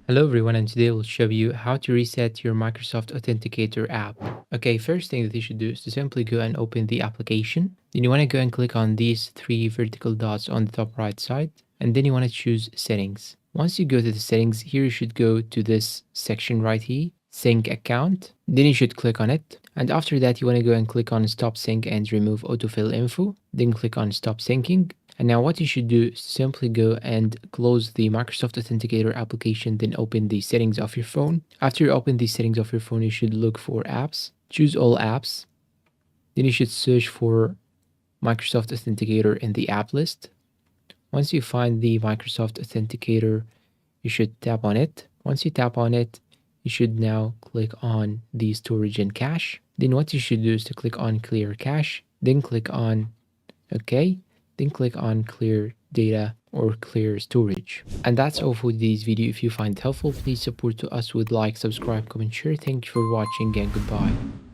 Hello everyone, and today we'll show you how to reset your Microsoft Authenticator app. Okay, first thing that you should do is to simply go and open the application. Then you want to go and click on these three vertical dots on the top right side, and then you want to choose settings. Once you go to the settings, here you should go to this section right here, sync account. Then you should click on it. And after that, you want to go and click on stop sync and remove autofill info. Then click on stop syncing. And now what you should do is simply go and close the Microsoft Authenticator application, then open the settings of your phone. After you open the settings of your phone, you should look for apps, choose all apps. Then you should search for Microsoft Authenticator in the app list. Once you find the Microsoft Authenticator, you should tap on it. Once you tap on it, you should now click on the storage and cache. Then what you should do is to click on clear cache, then click on OK. Then click on clear data or clear storage. And that's all for today's video. If you find it helpful, please support to us with like, subscribe, comment, share. Thank you for watching and goodbye.